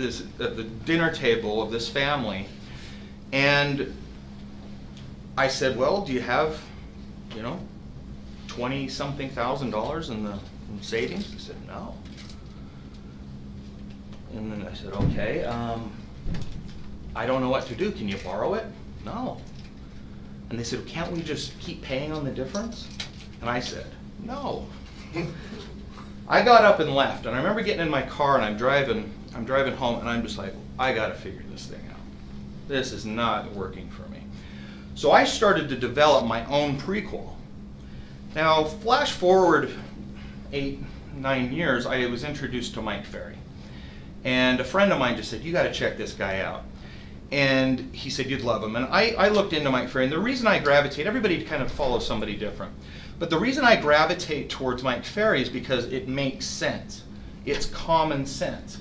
at the dinner table of this family, and I said, well, do you have, 20-something thousand dollars in savings? He said, no. And then I said, okay, I don't know what to do. Can you borrow it? No. And they said, can't we just keep paying on the difference? And I said, no. I got up and left, and I remember getting in my car and I'm driving home, and I'm just like, I gotta figure this thing out. This is not working for me. So I started to develop my own prequel. Now, flash forward 8-9 years, I was introduced to Mike Ferry. And a friend of mine just said, you gotta check this guy out. And he said, you'd love him. And I looked into Mike Ferry, and the reason I gravitate, everybody kind of follows somebody different. But the reason I gravitate towards Mike Ferry is because it makes sense. It's common sense.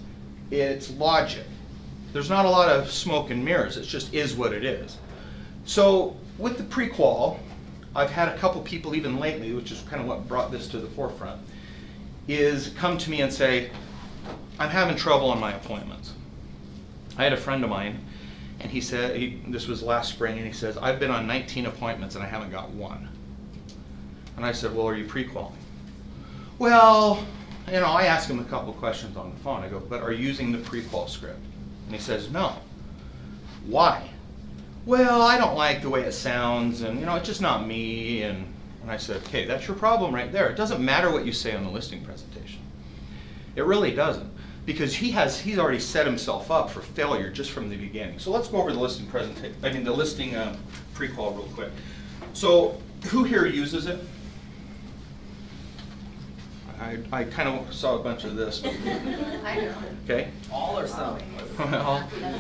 It's logic. There's not a lot of smoke and mirrors. It just is what it is. So with the prequal, I've had a couple people even lately, which is kind of what brought this to the forefront, is come to me and say, I'm having trouble on my appointments. I had a friend of mine, and he said, this was last spring, and he says, I've been on 19 appointments and I haven't got one. And I said, well, are you prequaling? Well, I asked him a couple questions on the phone. I go, but are you using the prequal script? And he says, no. Why? Well, I don't like the way it sounds, and it's just not me. And I said, okay, that's your problem right there. It doesn't matter what you say on the listing presentation. It really doesn't, because he's already set himself up for failure just from the beginning. So let's go over the listing the listing prequal real quick. So who here uses it? I kind of saw a bunch of this. I know. Okay. All or some?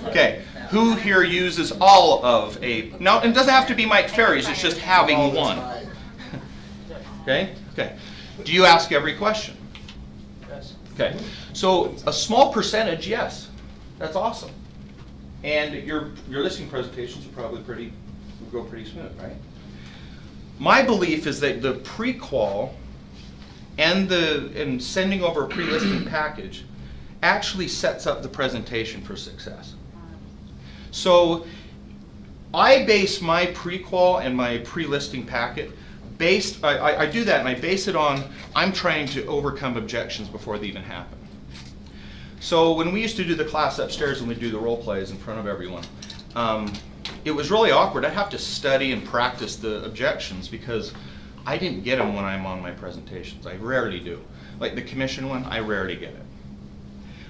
Okay. Who here uses all of a? Now, it doesn't have to be Mike Ferry's. It's just having one. Okay. Okay. Do you ask every question? Yes. Okay. So a small percentage, yes. That's awesome. And your listing presentations are probably go pretty smooth, right? My belief is that the pre-qual and sending over a pre-listing package actually sets up the presentation for success. So I base my pre-qual and my pre-listing packet I do that, and I base it on I'm trying to overcome objections before they even happen. So when we used to do the class upstairs and we'd do the role plays in front of everyone, it was really awkward. I'd have to study and practice the objections because I didn't get them when I'm on my presentations. I rarely do. Like the commission one, I rarely get it.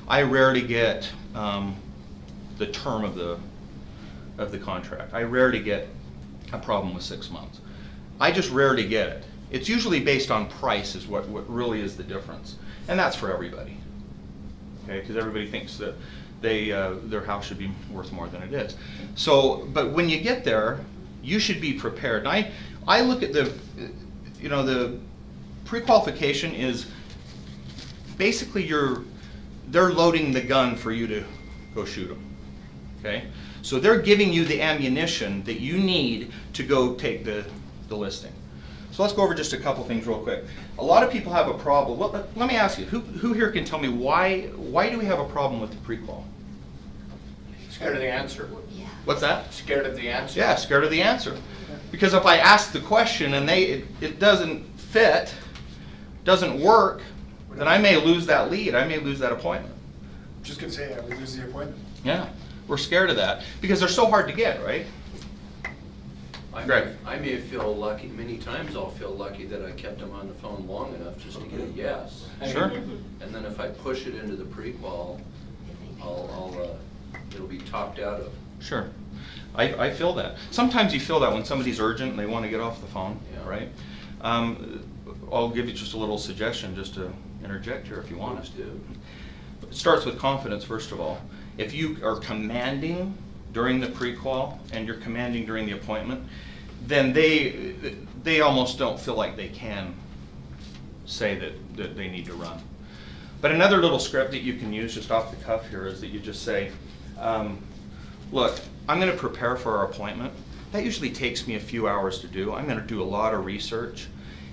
I rarely get the term of the contract. I rarely get a problem with 6 months. I just rarely get it. It's usually based on price is what really is the difference. And that's for everybody. Okay, because everybody thinks that their house should be worth more than it is. So, but when you get there, you should be prepared. And I look at the pre-qualification is basically they're loading the gun for you to go shoot them. Okay, so they're giving you the ammunition that you need to go take the listing. So let's go over just a couple things real quick. A lot of people have a problem. Well, let me ask you, who here can tell me why do we have a problem with the pre-qual? Scared of the answer. Yeah. What's that? Scared of the answer. Yeah, scared of the answer. Because if I ask the question and it doesn't fit, doesn't work, then I may lose that lead. I may lose that appointment. Just gonna say, we lose the appointment. Yeah, we're scared of that because they're so hard to get, right? I may feel lucky, many times I'll feel lucky that I kept them on the phone long enough just to get a yes. Sure. And then if I push it into the pre-qual, it'll be topped out of. Sure. I feel that. Sometimes you feel that when somebody's urgent and they want to get off the phone, yeah. Right? I'll give you just a little suggestion just to interject here if you want us to. It starts with confidence, first of all. If you are commanding during the pre-qual and you're commanding during the appointment, then they almost don't feel like they can say that they need to run. But another little script that you can use just off the cuff here is that you just say, look, I'm going to prepare for our appointment. That usually takes me a few hours to do. I'm going to do a lot of research.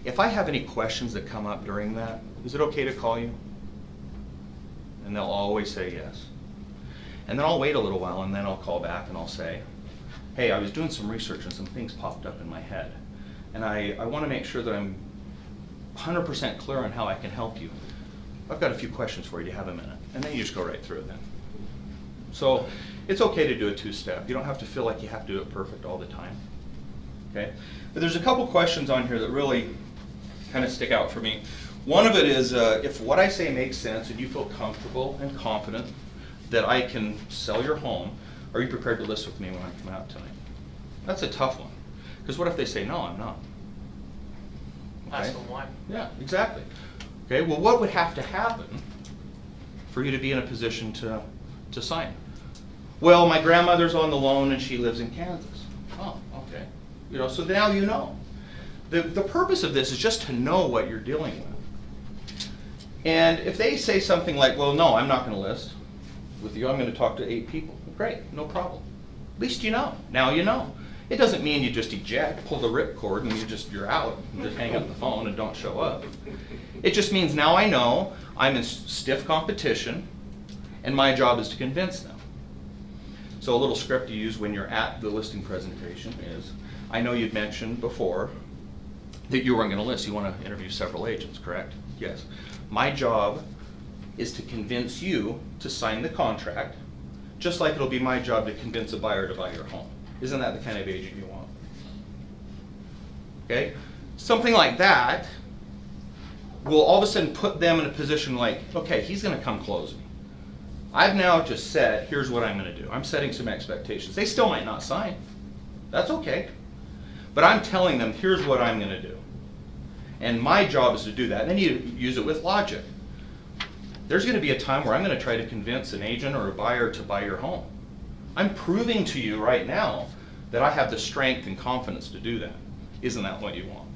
If I have any questions that come up during that, is it okay to call you? And they'll always say yes. And then I'll wait a little while, and then I'll call back and I'll say, hey, I was doing some research and some things popped up in my head. And I want to make sure that I'm 100% clear on how I can help you. I've got a few questions for you. Do you have a minute? And then you just go right through it then. So it's okay to do a two-step. You don't have to feel like you have to do it perfect all the time. Okay? But there's a couple questions on here that really kind of stick out for me. One of it is if what I say makes sense and you feel comfortable and confident that I can sell your home, are you prepared to list with me when I come out tonight? That's a tough one. Because what if they say, no, I'm not? Okay? Ask them why. Yeah, exactly. Okay, well, what would have to happen for you to be in a position to sign? Well, my grandmother's on the loan and she lives in Kansas. Oh, okay. You know, so now you know. The purpose of this is just to know what you're dealing with. And if they say something like, well, no, I'm not going to list with you, I'm going to talk to 8 people. Great, no problem. At least you know. Now you know. It doesn't mean you just eject, pull the ripcord, and you're out, and just hang up the phone and don't show up. It just means now I know I'm in stiff competition, and my job is to convince them. So a little script you use when you're at the listing presentation is, I know you'd mentioned before that you weren't going to list. You want to interview several agents, correct? Yes. My job is to convince you to sign the contract, just like it'll be my job to convince a buyer to buy your home. Isn't that the kind of agent you want? Okay? Something like that will all of a sudden put them in a position like, okay, he's going to come close me. I've now just said, here's what I'm going to do. I'm setting some expectations. They still might not sign. That's okay. But I'm telling them, here's what I'm going to do. And my job is to do that. And then you use it with logic. There's going to be a time where I'm going to try to convince an agent or a buyer to buy your home. I'm proving to you right now that I have the strength and confidence to do that. Isn't that what you want?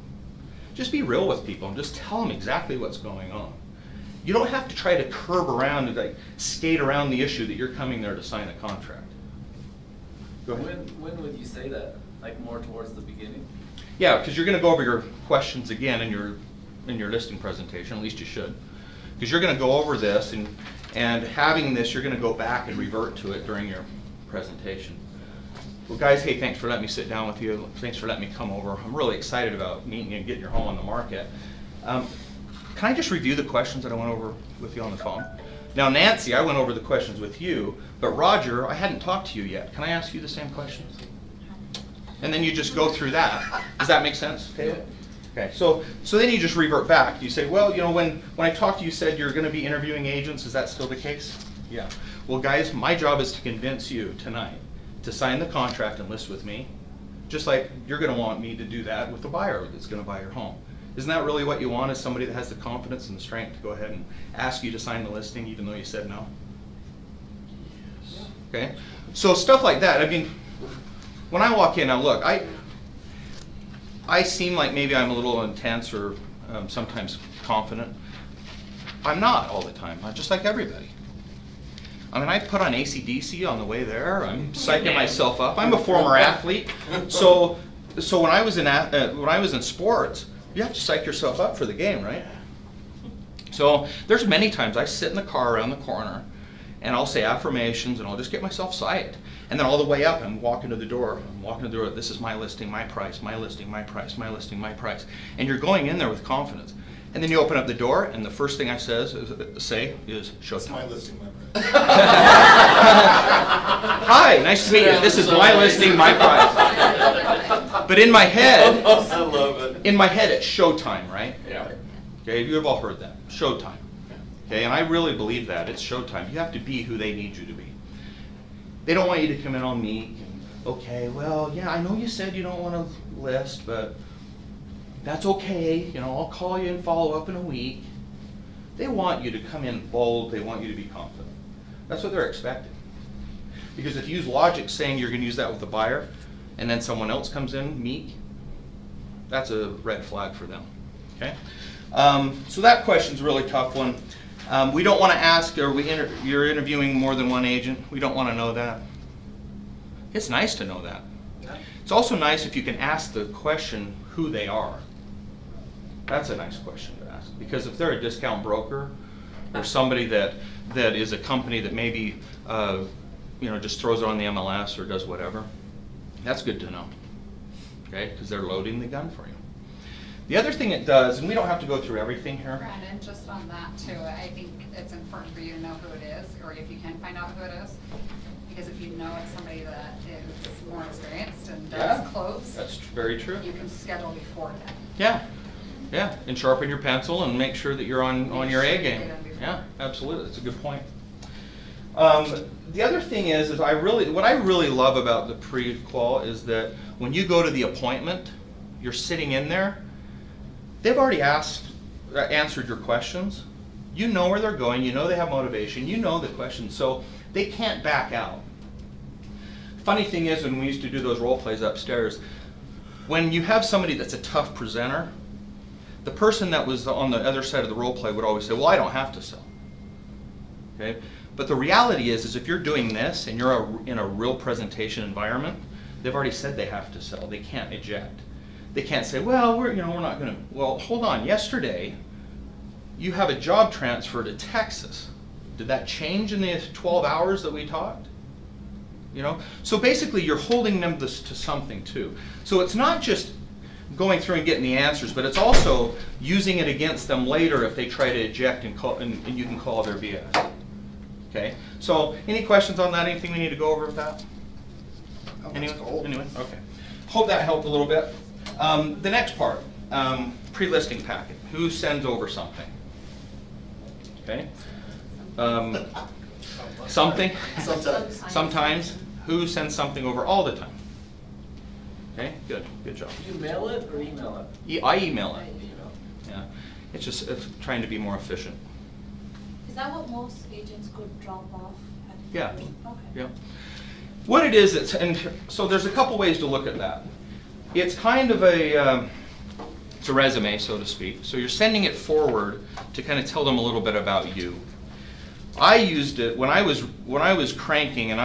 Just be real with people and just tell them exactly what's going on. You don't have to try to curb around and like skate around the issue that you're coming there to sign a contract. Go ahead. When would you say that? Like more towards the beginning? Yeah, because you're going to go over your questions again in your listing presentation. At least you should, because you're going to go over this and having this, you're going to go back and revert to it during your presentation. Well, guys, hey, thanks for letting me sit down with you. Thanks for letting me come over. I'm really excited about meeting you and getting your home on the market. Can I just review the questions that I went over with you on the phone? Now, Nancy, I went over the questions with you, but Roger, I hadn't talked to you yet. Can I ask you the same questions? And then you just go through that. Does that make sense, Taylor? Okay, so then you just revert back. You say, well, you know, when I talked to you, you said you're going to be interviewing agents. Is that still the case? Yeah. Well, guys, my job is to convince you tonight to sign the contract and list with me, just like you're going to want me to do that with the buyer that's going to buy your home. Isn't that really what you want, is somebody that has the confidence and the strength to go ahead and ask you to sign the listing even though you said no? Yes. Okay, so stuff like that. I mean, when I walk in, now look, I seem like maybe I'm a little intense or sometimes confident. I'm not all the time. I'm just like everybody. I mean, I put on AC/DC on the way there. I'm psyching myself up. I'm a former athlete, so when I was in sports, you have to psych yourself up for the game, right? So there's many times I sit in the car around the corner, and I'll say affirmations, and I'll just get myself psyched. And then all the way up, I'm walking to the door. I'm walking to the door. This is my listing, my price, my listing, my price, my listing, my price. And you're going in there with confidence. And then you open up the door, and the first thing I say is showtime. It's my listing, my price. Hi, nice to meet you. This is my listing, my price. But in my head, I love it. in my head, it's showtime, right? Yeah. Okay, you've all heard that. Showtime. Okay, and I really believe that. It's showtime. You have to be who they need you to be. They don't want you to come in on meek and, okay, well, yeah, I know you said you don't want to list, but that's okay. You know, I'll call you and follow up in a week. They want you to come in bold. They want you to be confident. That's what they're expecting. Because if you use logic saying you're going to use that with the buyer, and then someone else comes in meek, that's a red flag for them. Okay. So that question's a really tough one. We don't want to ask, you're interviewing more than one agent. We don't want to know that. It's nice to know that. It's also nice if you can ask the question who they are. That's a nice question to ask. Because if they're a discount broker or somebody that is a company that maybe just throws it on the MLS or does whatever, that's good to know, okay? Because they're loading the gun for you. The other thing it does, and we don't have to go through everything here. Brandon, just on that too, I think it's important for you to know who it is, or if you can find out who it is. Because if you know it's somebody that is more experienced and does close, that's very true. you can schedule before then. Yeah, and sharpen your pencil and make sure that you're on your A game. Yeah, absolutely, that's a good point. The other thing is what I really love about the pre-qual is that when you go to the appointment, you're sitting in there, they've already answered your questions. You know where they're going, you know they have motivation, you know the questions, so they can't back out. Funny thing is, when we used to do those role plays upstairs, when you have somebody that's a tough presenter, the person that was on the other side of the role play would always say, well, I don't have to sell. Okay? But the reality is if you're doing this and you're in a real presentation environment, they've already said they have to sell. They can't eject. They can't say, well, we're not going to. Well, hold on. Yesterday, you have a job transfer to Texas. Did that change in the 12 hours that we talked? So basically, you're holding them to something too. So it's not just going through and getting the answers, but it's also using it against them later if they try to eject and you can call their BS. Okay. So any questions on that? Anything we need to go over with that? Anyway, okay. Hope that helped a little bit. The next part, pre-listing packet. Who sends over something? Okay. Something. Sometimes. Who sends something over all the time? Okay, good job. Do you mail it or email it? I email it. Yeah, it's trying to be more efficient. Is that what most agents could drop off at? Yeah. Okay. Yeah. What it is, and so there's a couple ways to look at that. It's kind of it's a resume, so to speak. So you're sending it forward to kind of tell them a little bit about you. I used it when I was cranking and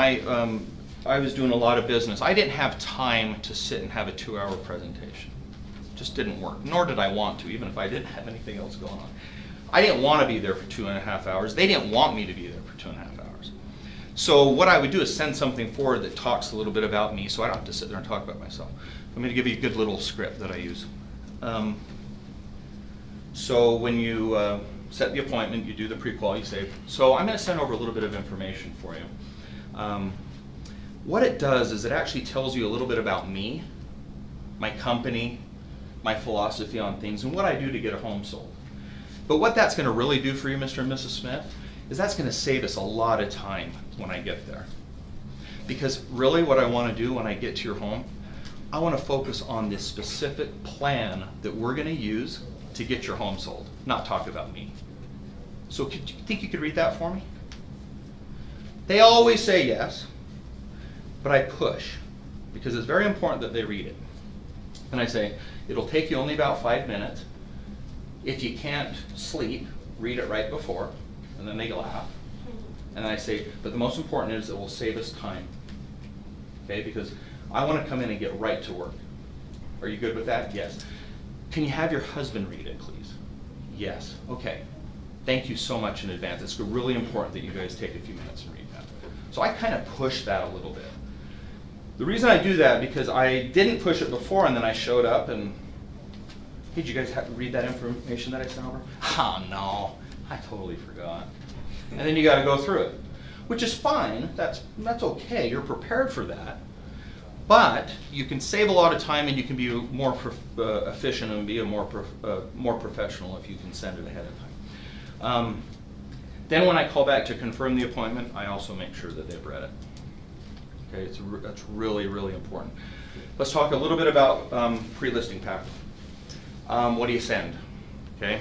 I was doing a lot of business. I didn't have time to sit and have a 2-hour presentation. It just didn't work, nor did I want to, even if I didn't have anything else going on. I didn't want to be there for 2.5 hours. They didn't want me to be there for 2.5 hours. So what I would do is send something forward that talks a little bit about me, so I don't have to sit there and talk about myself. I'm going to give you a good little script that I use. So when you set the appointment, you do the pre-qual, you say, so I'm going to send over a little bit of information for you. What it does is it actually tells you a little bit about me, my company, my philosophy on things, and what I do to get a home sold. But what that's going to really do for you, Mr. and Mrs. Smith, is that's going to save us a lot of time when I get there. Because really what I want to do when I get to your home, I want to focus on this specific plan that we're going to use to get your home sold, not talk about me. So do you think you could read that for me? They always say yes, but I push because it's very important that they read it. And I say, it'll take you only about 5 minutes. If you can't sleep, read it right before, and then they laugh. And I say, but the most important is it will save us time. Okay, because I want to come in and get right to work. Are you good with that? Yes. Can you have your husband read it, please? Yes. Okay. Thank you so much in advance. It's really important that you guys take a few minutes and read that. So I kind of push that a little bit. The reason I do that because I didn't push it before and then I showed up and, hey, did you guys have to read that information that I sent over? Oh, no. I totally forgot. And then you got to go through it, which is fine. That's okay. You're prepared for that. But you can save a lot of time and you can be more efficient and be a more professional if you can send it ahead of time. Then when I call back to confirm the appointment, I also make sure that they've read it. Okay, that's really, really important. Let's talk a little bit about pre-listing packet. What do you send? Okay.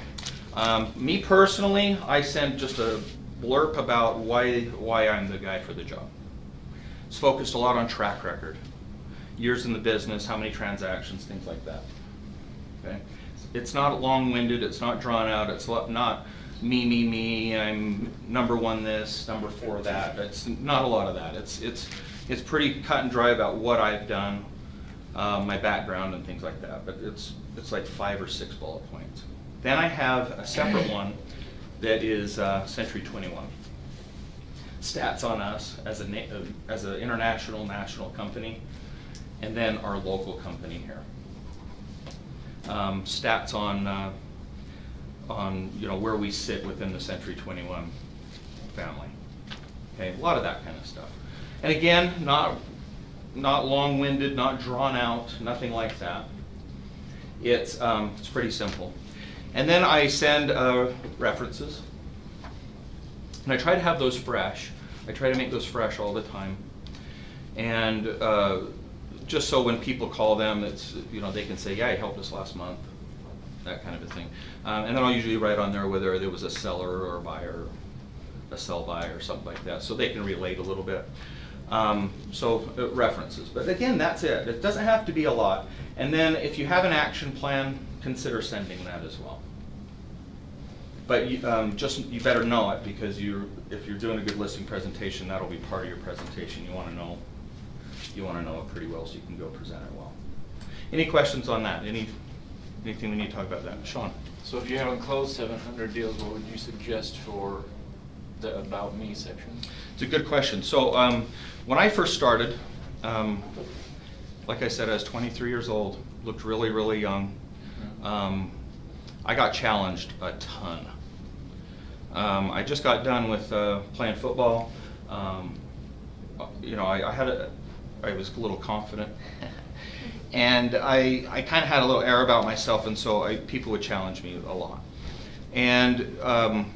Me personally, I send just a blurb about why I'm the guy for the job. It's focused a lot on track record, years in the business, how many transactions, things like that. Okay. It's not long-winded. It's not drawn out. It's not me. I'm number 1 this, number 4 that. It's not a lot of that. It's pretty cut and dry about what I've done, my background and things like that. But it's like 5 or 6 bullet points. Then I have a separate one that is Century 21. stats on us as an international, national company, and then our local company here. Stats on where we sit within the Century 21 family. Okay, a lot of that kind of stuff. And again, not long-winded, not drawn out, nothing like that. It's pretty simple. And then I send references, and I try to have those fresh. I try to make those fresh all the time, and just so when people call them, it's they can say, yeah, he helped us last month, that kind of a thing. And then I'll usually write on there whether there was a seller or a buyer, a sell by or something like that, so they can relate a little bit. References, but again, that's it. It doesn't have to be a lot. And then if you have an action plan, consider sending that as well. But you better know it, because if you're doing a good listing presentation, that'll be part of your presentation. You want to know it pretty well so you can go present it well. Any questions on that? Anything we need to talk about that? Sean? So if you haven't closed 700 deals, what would you suggest for the About Me section? It's a good question. So when I first started, like I said, I was 23 years old, looked really, really young. I got challenged a ton. I just got done with playing football. I was a little confident, and I kind of had a little air about myself, and so people would challenge me a lot. And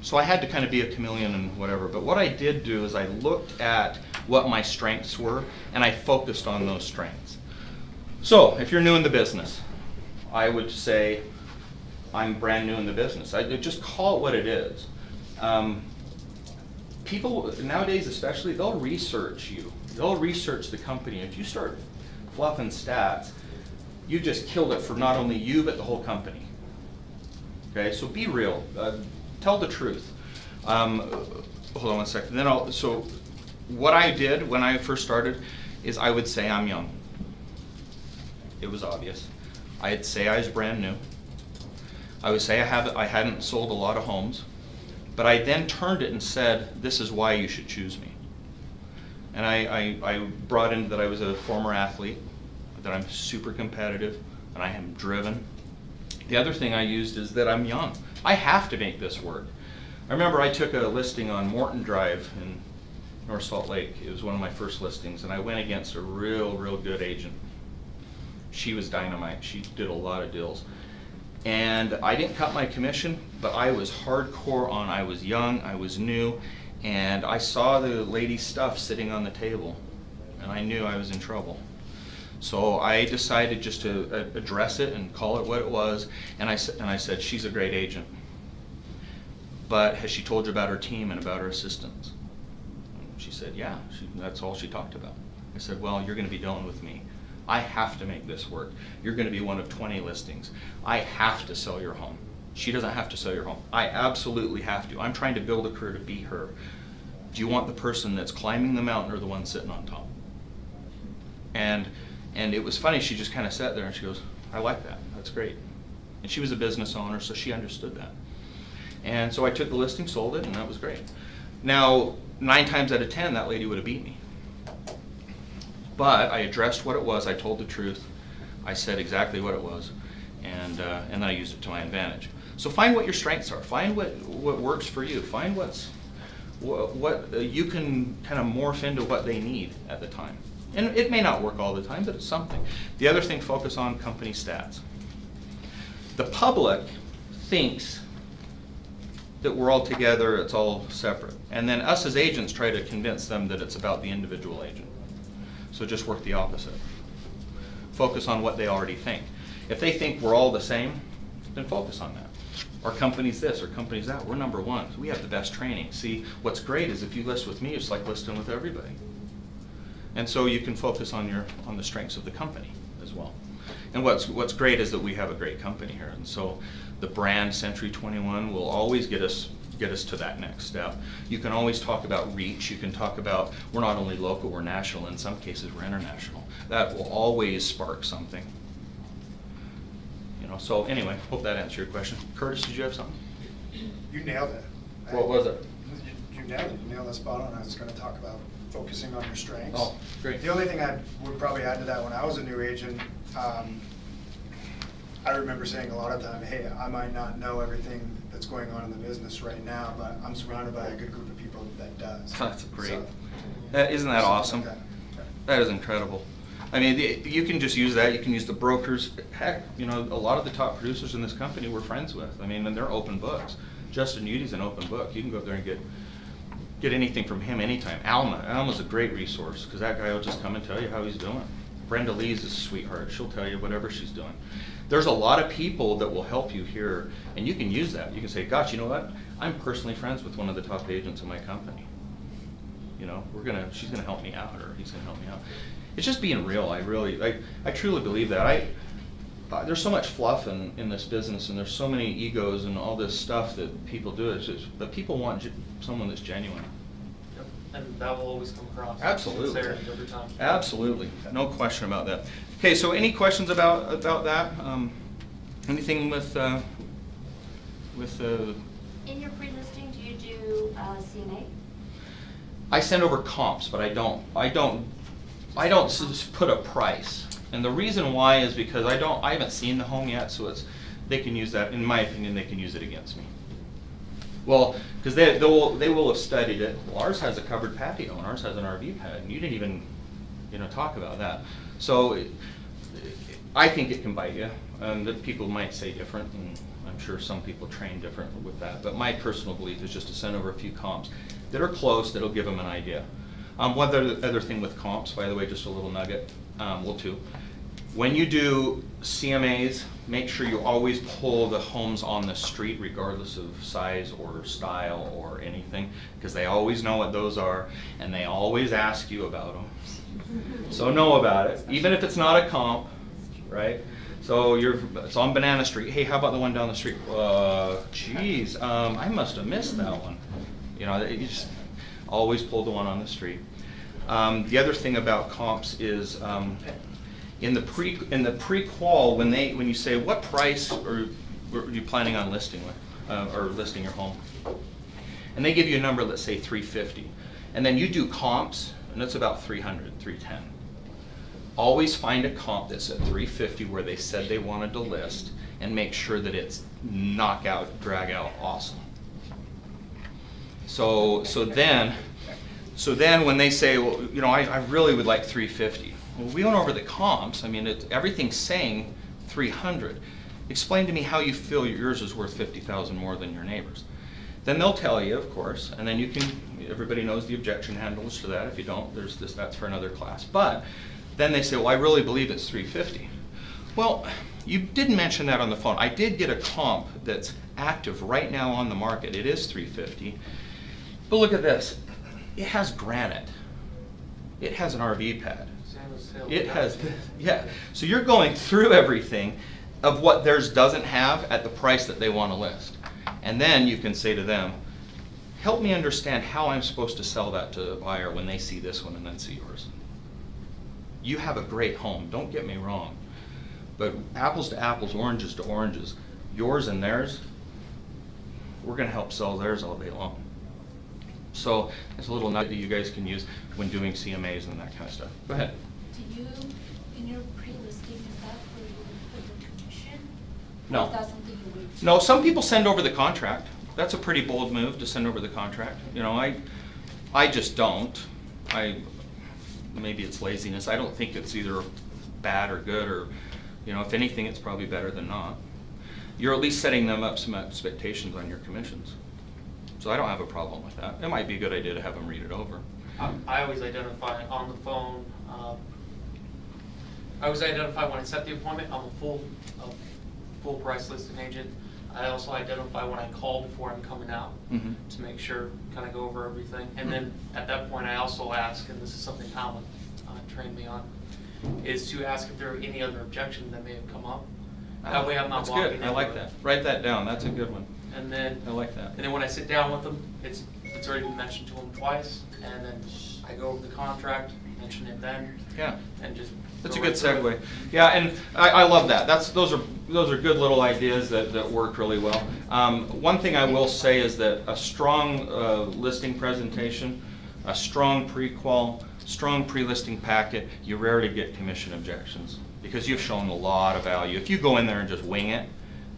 so I had to kind of be a chameleon and whatever. But what I did do is I looked at what my strengths were, and I focused on those strengths. So if you're new in the business, I would say I'm brand new in the business. I just call it what it is. People nowadays especially, they'll research you. They'll research the company. If you start fluffing stats, you just killed it for not only you, but the whole company. Okay, so be real. Tell the truth. Hold on one second. So what I did when I first started is I would say I'm young. It was obvious. I'd say I was brand new. I would say I hadn't sold a lot of homes, but I then turned it and said, this is why you should choose me. And I brought in that I was a former athlete, that I'm super competitive, and I am driven. The other thing I used is that I'm young. I have to make this work. I remember I took a listing on Morton Drive in North Salt Lake. It was one of my first listings, and I went against a real good agent. She was dynamite. She did a lot of deals. And I didn't cut my commission, but I was hardcore on, I was young, I was new, and I saw the lady's stuff sitting on the table, and I knew I was in trouble. So I decided just to address it and call it what it was, and I said, she's a great agent. But has she told you about her team and about her assistants? And she said, yeah, that's all she talked about. I said, well, you're going to be dealing with me. I have to make this work. You're going to be one of 20 listings. I have to sell your home. She doesn't have to sell your home. I absolutely have to. I'm trying to build a career to be her. Do you want the person that's climbing the mountain or the one sitting on top? And it was funny, she just kind of sat there and she goes, I like that, that's great. And she was a business owner, so she understood that. And so I took the listing, sold it, and that was great. Now, 9 times out of 10, that lady would have beat me. But I addressed what it was, I told the truth, I said exactly what it was, and then I used it to my advantage. So find what your strengths are, find what works for you, find what you can kind of morph into what they need at the time. And it may not work all the time, but it's something. The other thing, focus on company stats. The public thinks that we're all together, it's all separate. And then us as agents try to convince them that it's about the individual agent. So just work the opposite. Focus on what they already think. If they think we're all the same, then focus on that. Our company's this, our company's that. We're number one. We have the best training. See, what's great is if you list with me, it's like listing with everybody. And so you can focus on the strengths of the company as well. And what's great is that we have a great company here. And so the brand Century 21 will always get us to that next step. You can always talk about reach. You can talk about we're not only local, we're national. In some cases, we're international. That will always spark something. So anyway, hope that answered your question. Curtis, did you have something? You nailed it. What was it? You nailed it. You nailed the spot on. I was going to talk about focusing on your strengths. Oh, great. The only thing I would probably add to that, when I was a new agent, I remember saying a lot of time, hey, I might not know everything that's going on in the business right now, but I'm surrounded by a good group of people that does. That's great. So, Isn't that something awesome? like that. That is incredible. I mean, you can just use that. You can use the brokers. Heck, you know, a lot of the top producers in this company we're friends with. I mean, and they're open books. Justin Udy's an open book. You can go up there and get anything from him anytime. Alma's a great resource because that guy will just come and tell you how he's doing. Brenda Lee's a sweetheart. She'll tell you whatever she's doing. There's a lot of people that will help you here, and you can use that. You can say, gosh, you know what? I'm personally friends with one of the top agents in my company. You know, she's gonna help me out, or he's gonna help me out. It's just being real. I truly believe that. There's so much fluff in this business, and there's so many egos and all this stuff that people do. But people want someone that's genuine. Yep. And that will always come across. Absolutely. Sincerity every time. Absolutely. No question about that. Okay, so any questions about that? Anything with In your pre-listing, do you do CNA? I send over comps, but I don't put a price. And the reason why is because I haven't seen the home yet, so they can use that. In my opinion, they can use it against me. Well, because they will have studied it. Well, ours has a covered patio, and ours has an RV pad, and you didn't even talk about that. So I think it can bite you. That people might say different, and I'm sure some people train different with that. But my personal belief is just to send over a few comps that are close, that'll give them an idea. One other thing with comps, by the way, just a little nugget, well too. When you do CMAs, make sure you always pull the homes on the street regardless of size or style or anything, because they always know what those are, and they always ask you about them. So know about it, even if it's not a comp, right? So it's on Banana Street. Hey, how about the one down the street? Geez, I must have missed that one. You just always pull the one on the street. The other thing about comps is in the pre-qual, when you say what price are you planning on listing with, or listing your home, and they give you a number, let's say 350, and then you do comps, and it's about 300, 310. Always find a comp that's at 350 where they said they wanted to list, and make sure that it's knockout, drag out, awesome. So then when they say, well, I really would like 350. Well, we went over the comps. I mean, everything's saying 300. Explain to me how you feel yours is worth 50,000 more than your neighbor's. Then they'll tell you, of course, and then everybody knows the objection handles to that. If you don't, that's for another class. But then they say, well, I really believe it's 350. Well, you didn't mention that on the phone. I did get a comp that's active right now on the market. It is 350. But look at this. It has granite. It has an RV pad. It has, yeah. So you're going through everything of what theirs doesn't have at the price that they want to list. And then you can say to them, help me understand how I'm supposed to sell that to a buyer when they see this one and then see yours. You have a great home, don't get me wrong. But apples to apples, oranges to oranges, yours and theirs, we're going to help sell theirs all day long. So it's a little nugget that you guys can use when doing CMAs and that kind of stuff. Go ahead. Do you, in your pre-listing, is that where you would put the commission? No. Or is that something you would? No, some people send over the contract. That's a pretty bold move to send over the contract. I just don't. Maybe it's laziness. I don't think it's either bad or good, or if anything, it's probably better than not. You're at least setting them up some expectations on your commissions. So I don't have a problem with that. It might be a good idea to have them read it over. I always identify on the phone. I always identify when I set the appointment. I'm a full price listing agent. I also identify when I call before I'm coming out to make sure, kind of go over everything. And then at that point, I also ask, and this is something Alan trained me on, is to ask if there are any other objections that may have come up. That way I'm not walking into it. That's good. I like that. Write that down. That's a good one. And then I like that. And then when I sit down with them, it's already been mentioned to them twice, and then I go over the contract, mention it then. Yeah. And just. That's a go good right through segue. it. Yeah, and I love that. Those are good little ideas that work really well. One thing I will say is that a strong listing presentation, a strong pre-qual, strong pre-listing packet, you rarely get commission objections because you've shown a lot of value. If you go in there and just wing it,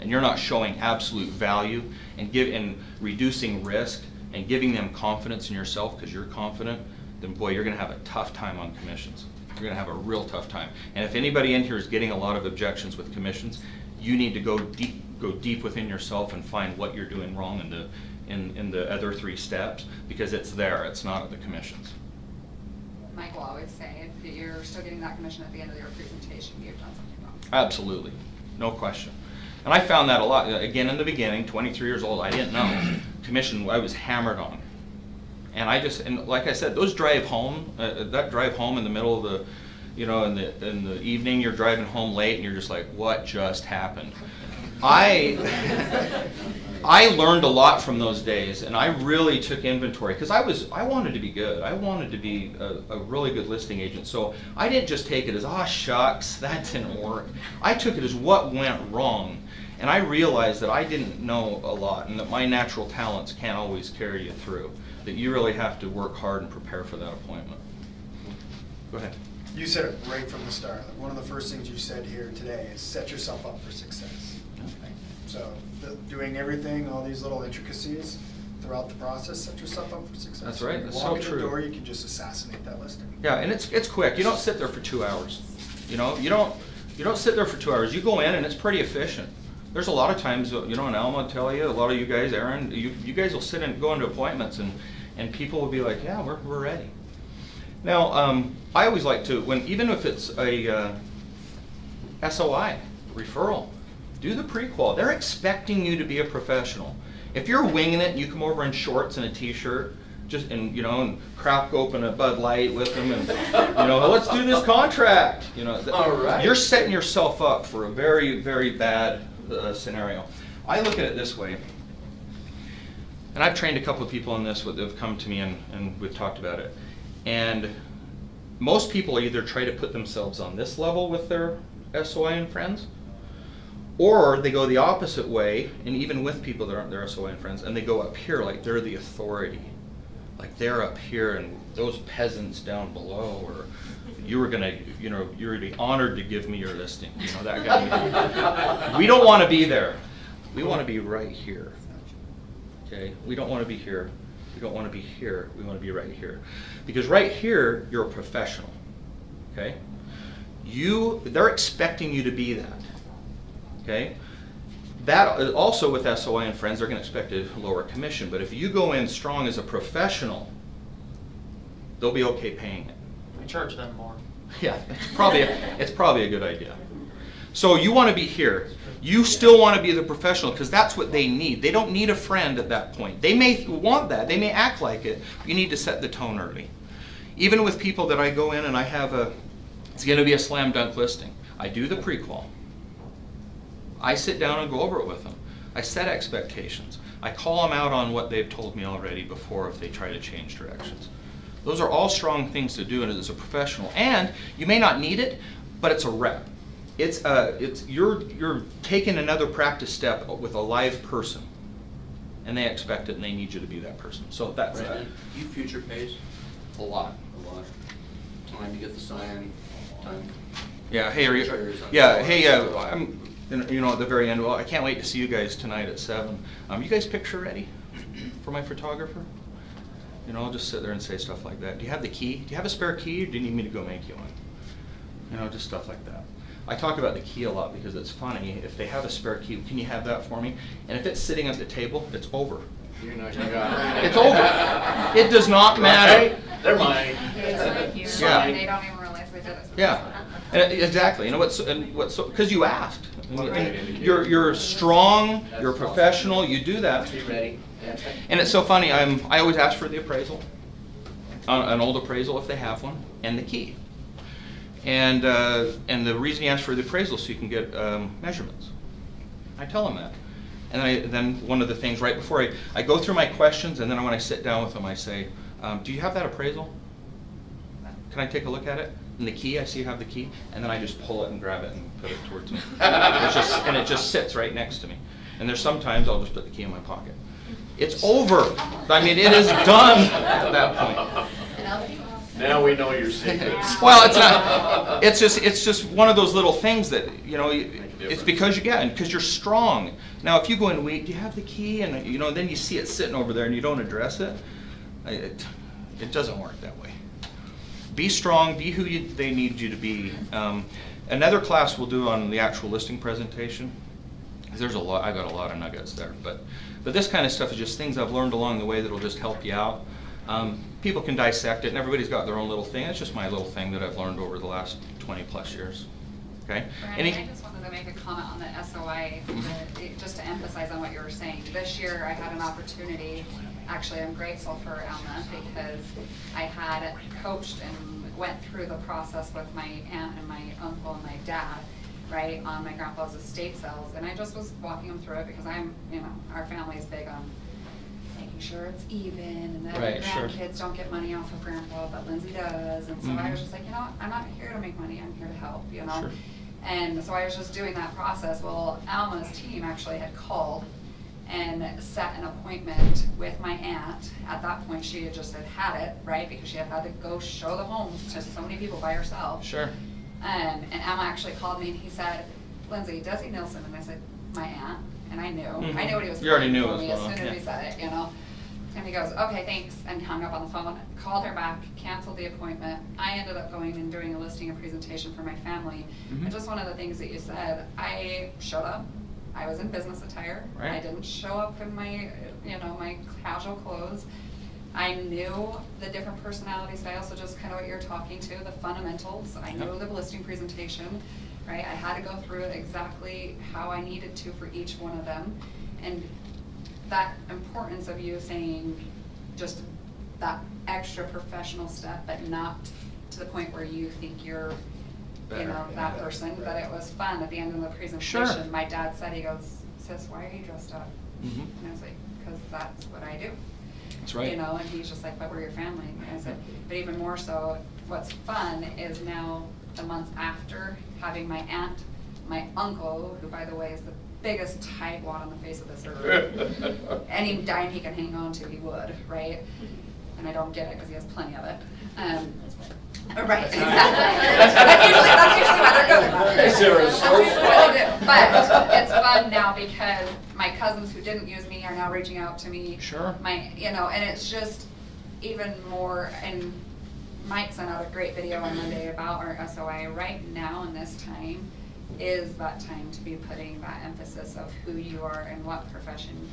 and you're not showing absolute value and reducing risk and giving them confidence in yourself because you're confident, then boy, you're going to have a tough time on commissions. You're going to have a real tough time. And if anybody in here is getting a lot of objections with commissions, you need to go deep within yourself and find what you're doing wrong in the other 3 steps, because it's there. It's not at the commissions. Mike will always say, if you're still getting that commission at the end of your presentation, you've done something wrong. Absolutely, no question. And I found that a lot. Again, in the beginning, 23 years old, I didn't know. Commission, I was hammered on. And like I said, those drive home, that drive home in the middle of the, in the evening, you're driving home late and you're just like, what just happened? I learned a lot from those days, and I really took inventory because I wanted to be good. I wanted to be a really good listing agent. So I didn't just take it as, oh shucks, that didn't work. I took it as what went wrong. And I realized that I didn't know a lot and that my natural talents can't always carry you through. That you really have to work hard and prepare for that appointment. Go ahead. You said it right from the start. Like one of the first things you said here today is set yourself up for success. Okay. So doing everything, all these little intricacies throughout the process, set yourself up for success. That's right. When you That's so walk in true. the door, you can just assassinate that listing. Yeah, and it's quick. You don't sit there for 2 hours. You don't sit there for 2 hours. You go in and it's pretty efficient. There's a lot of times, and Alma will tell you, a lot of you guys, Aaron, you guys will sit and go into appointments and people will be like, yeah, we're ready. Now, I always like to, even if it's a SOI, referral, do the pre-qual. They're expecting you to be a professional. If you're winging it and you come over in shorts and a t-shirt, and crack open a Bud Light with them and, let's do this contract. All right. You're setting yourself up for a very, very bad scenario. I look at it this way, and I've trained a couple of people on this that have come to me and we've talked about it. And most people either try to put themselves on this level with their SOI and friends, or they go the opposite way, and even with people that aren't their SOI and friends, and they go up here like they're the authority. Like they're up here and those peasants down below, or you're gonna be honored to give me your listing. That guy. We don't want to be there. We want to be right here. Okay? We don't want to be here. We don't want to be here. We want to be right here. Because right here, you're a professional. Okay? They're expecting you to be that. Okay? That also with SOI and friends, they're going to expect a lower commission. But if you go in strong as a professional, they'll be okay paying it. We charge them more. Yeah, it's probably a good idea. So you want to be here. You still want to be the professional because that's what they need. They don't need a friend at that point. They may want that. They may act like it. But you need to set the tone early. Even with people that I go in and I have it's going to be a slam dunk listing. I do the pre-qual. I sit down and go over it with them. I set expectations. I call them out on what they've told me already before if they try to change directions. Those are all strong things to do as a professional. And you may not need it, but it's a rep. You're taking another practice step with a live person, and they expect it and they need you to be that person. So that's Brandon, you future pace a lot. a lot. Time to get the sign, time. Yeah. Hey, are you, Chairs on yeah. the Hey, floor. I'm. At the very end. Well, I can't wait to see you guys tonight at 7. You guys picture ready for my photographer? I'll just sit there and say stuff like that. Do you have the key? Do you have a spare key, or do you need me to go make you one? Just stuff like that. I talk about the key a lot because it's funny. If they have a spare key, can you have that for me? And if it's sitting at the table, it's over. You're not your guy. It's over. It does not matter. They're mine. Thank you. Yeah. And they don't even realize they did it. Yeah. Exactly. Because you asked. You're strong. You're professional. You do that. Be ready. And it's so funny. I always ask for the appraisal, an old appraisal if they have one, and the key. And the reason you ask for the appraisal is so you can get measurements. I tell them that. And then one of the things right before I go through my questions, and then when I sit down with them, I say, do you have that appraisal? can I take a look at it? And the key, I see you have the key, and then I just pull it and grab it and put it towards me. And it just sits right next to me. And there's sometimes I'll just put the key in my pocket. It's over. I mean, it is done at that point. Now we know your secrets. Well, it's not. It's just one of those little things that, you know, it's because because you're strong. Now, if you go in weak, do you have the key? And, you know, then you see it sitting over there and you don't address it. It doesn't work that way. Be strong. Be who they need you to be. Another class we'll do on the actual listing presentation. There's a lot. I got a lot of nuggets there, but this kind of stuff is just things I've learned along the way that'll just help you out. People can dissect it, and everybody's got their own little thing. It's just my little thing that I've learned over the last 20+ years. Okay. Brandon, I just wanted to make a comment on the SOI, just to emphasize on what you were saying. This year I had an opportunity, actually I'm grateful for Alma, because I had coached and went through the process with my aunt and my uncle and my dad, right, on my grandpa's estate sales, and I just was walking them through it because our family is big on making sure it's even, and that grandkids don't get money off of grandpa, but Lindsay does, and so I was just like, I'm not here to make money, I'm here to help, Sure. And so I was just doing that process. Well, Alma's team actually had called and set an appointment with my aunt. At that point, she had just had it, right, because she had to go show the homes to so many people by herself. Sure. And Alma actually called me and he said, Lindsay, Desi Nilsson, and I said, my aunt. And I knew. I knew what he was already knew for me as soon as he said it, And he goes, okay, thanks, and hung up on the phone, called her back, canceled the appointment. I ended up going and doing a listing and presentation for my family. And just one of the things that you said, I showed up. I was in business attire. Right. I didn't show up in my, my casual clothes. I knew the different personality styles, so just kind of what you're talking to, the fundamentals. I knew the listing presentation. Right, I had to go through it exactly how I needed to for each one of them, and that importance of you saying just that extra professional step, but not to the point where you think you're, that person. That it was fun at the end of the presentation. Sure. My dad said, he goes, sis, why are you dressed up? And I was like, because that's what I do. That's right. And he's just like, but we're your family. And I said, but even more so, what's fun is now the months after having my aunt, my uncle, who by the way is the biggest tightwad on the face of this earth. Any dime he can hang on to, he would, right? And I don't get it because he has plenty of it. Right, exactly. That's usually why they're good about it. That's usually what they do. But it's fun now because my cousins who didn't use me are now reaching out to me. Sure. And it's just even more. And Mike sent out a great video on Monday about our SOI. Right now in this time is that time to be putting that emphasis of who you are and what profession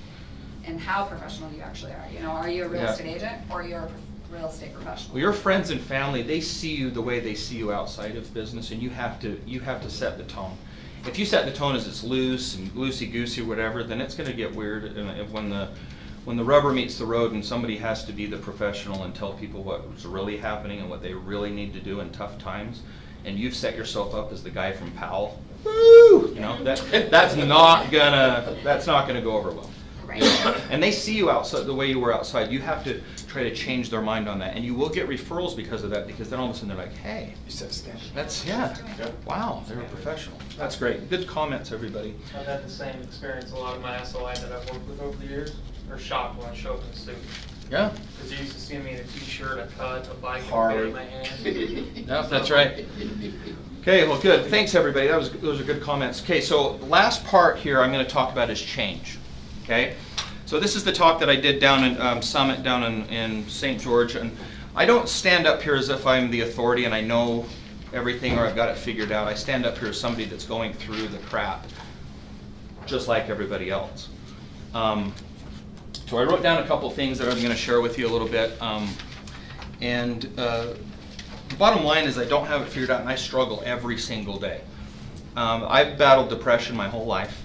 and how professional you actually are. Are you a real estate agent or you're a real estate professional? Well, your friends and family, they see you the way they see you outside of business, and you have to set the tone. If you set the tone as it's loose and loosey-goosey or whatever, then it's going to get weird. And when the rubber meets the road and somebody has to be the professional and tell people what's really happening and what they really need to do in tough times, and you've set yourself up as the guy from Powell, woo! That's not gonna go over well. Right. And they see you outside the way you were outside. You have to try to change their mind on that, and you will get referrals because of that. Because then all of a sudden they're like, "Hey, you set a standard." That's wow, they're a professional." That's great. Good comments, everybody. I've had the same experience. A lot of my SOI that I've worked with over the years are shocked when I show up in a suit. Yeah. Because you used to see me in a t-shirt, a cut, a bike, and a in my hand. Yep, that's right. Okay, well, good. Thanks, everybody. Those are good comments. Okay, so the last part here I'm going to talk about is change. Okay, so this is the talk that I did down in Summit down in St. George, and I don't stand up here as if I'm the authority and I know everything or I've got it figured out. I stand up here as somebody that's going through the crap, just like everybody else. So I wrote down a couple things that I'm going to share with you a little bit, the bottom line is I don't have it figured out, and I struggle every single day. I've battled depression my whole life.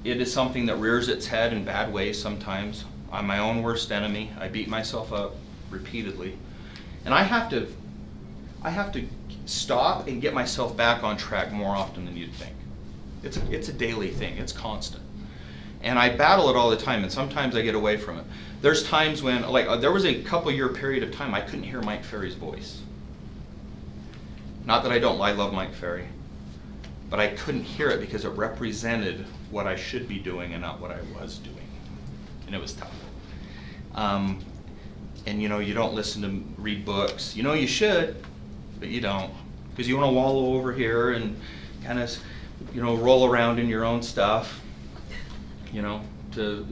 It is something that rears its head in bad ways sometimes. I'm my own worst enemy. I beat myself up repeatedly. And I have to stop and get myself back on track more often than you'd think. It's a daily thing. It's constant. And I battle it all the time, and sometimes I get away from it. There's times when, like, there was a couple-year period of time I couldn't hear Mike Ferry's voice. Not that I don't, I love Mike Ferry. But I couldn't hear it because it represented what I should be doing and not what I was doing. And it was tough. And you know, you don't listen to read books. You know you should, but you don't. Because you want to wallow over here and kind of, you know, roll around in your own stuff. You know, to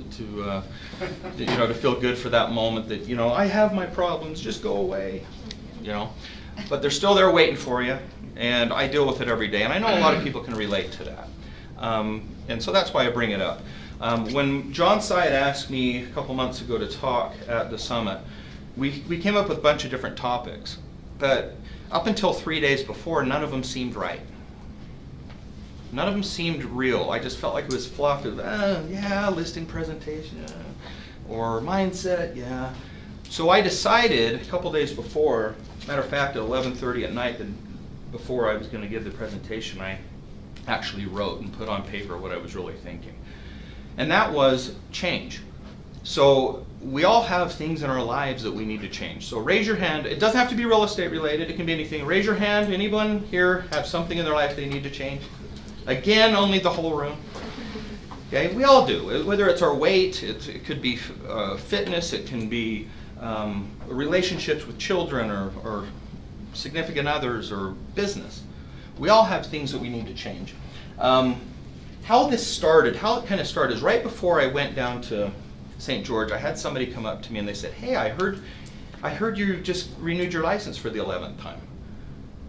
feel good for that moment that, you know, I have my problems, just go away. You know, but they're still there waiting for you. And I deal with it every day, and I know a lot of people can relate to that. And so that's why I bring it up. When John Syed asked me a couple months ago to talk at the summit, we came up with a bunch of different topics. But up until 3 days before, none of them seemed right. None of them seemed real. I just felt like it was fluff. It was, yeah, listing presentation, or mindset, yeah. So I decided a couple days before, matter of fact, at 11:30 at night, before I was going to give the presentation, I actually wrote and put on paper what I was really thinking. And that was change. So we all have things in our lives that we need to change. So raise your hand. It doesn't have to be real estate related. It can be anything. Raise your hand. Anyone here have something in their life they need to change? Again, only the whole room. Okay, we all do. Whether it's our weight, it could be fitness, it can be relationships with children or significant others or business. We all have things that we need to change. How this started, how it kind of started is right before I went down to St. George, I had somebody come up to me and they said, hey, I heard you just renewed your license for the 11th time.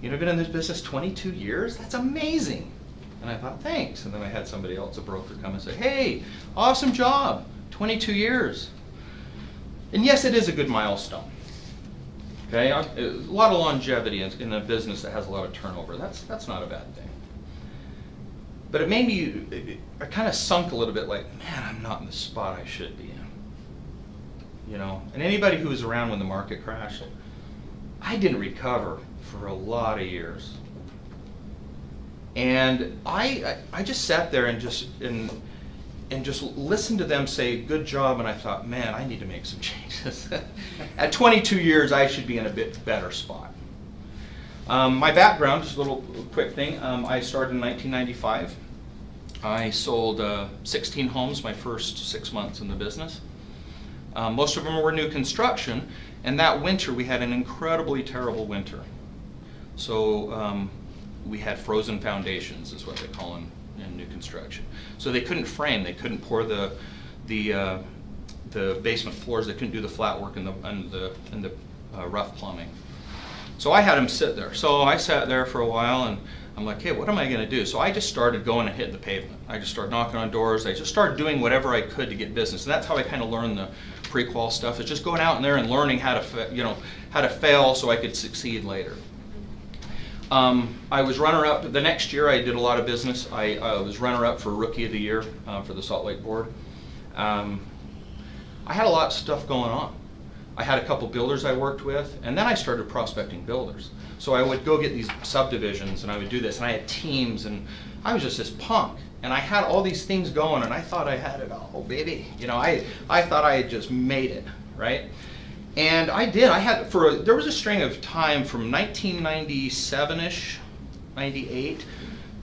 You know, been in this business 22 years? That's amazing. And I thought, thanks. And then I had somebody else, a broker, come and say, hey, awesome job, 22 years. And yes, it is a good milestone. Okay, a lot of longevity in a business that has a lot of turnover. That's not a bad thing. But it made me, I kind of sunk a little bit like, man, I'm not in the spot I should be in. You know, and anybody who was around when the market crashed, I didn't recover for a lot of years. And I just sat there and just listened to them say, good job, and I thought, man, I need to make some changes. At 22 years, I should be in a bit better spot. My background, just a little quick thing, I started in 1995. I sold 16 homes my first 6 months in the business. Most of them were new construction, and that winter we had an incredibly terrible winter. So we had frozen foundations, is what they call them in new construction. So they couldn't frame, they couldn't pour the basement floors, they couldn't do the flat work and the rough plumbing. So I had them sit there. So I sat there for a while and I'm like, hey, what am I going to do? So I just started going and hitting the pavement. I just started knocking on doors. I just started doing whatever I could to get business. And that's how I kind of learned the pre-qual stuff. It's just going out in there and learning how to fail so I could succeed later. I was runner-up. The next year I did a lot of business. I was runner-up for Rookie of the Year for the Salt Lake Board. I had a lot of stuff going on. I had a couple builders I worked with, and then I started prospecting builders. So I would go get these subdivisions, and I would do this, and I had teams, and I was just this punk. And I had all these things going, and I thought I had it all, baby. You know, I thought I had just made it, right? And I did. There was a string of time from 1997-ish, 98,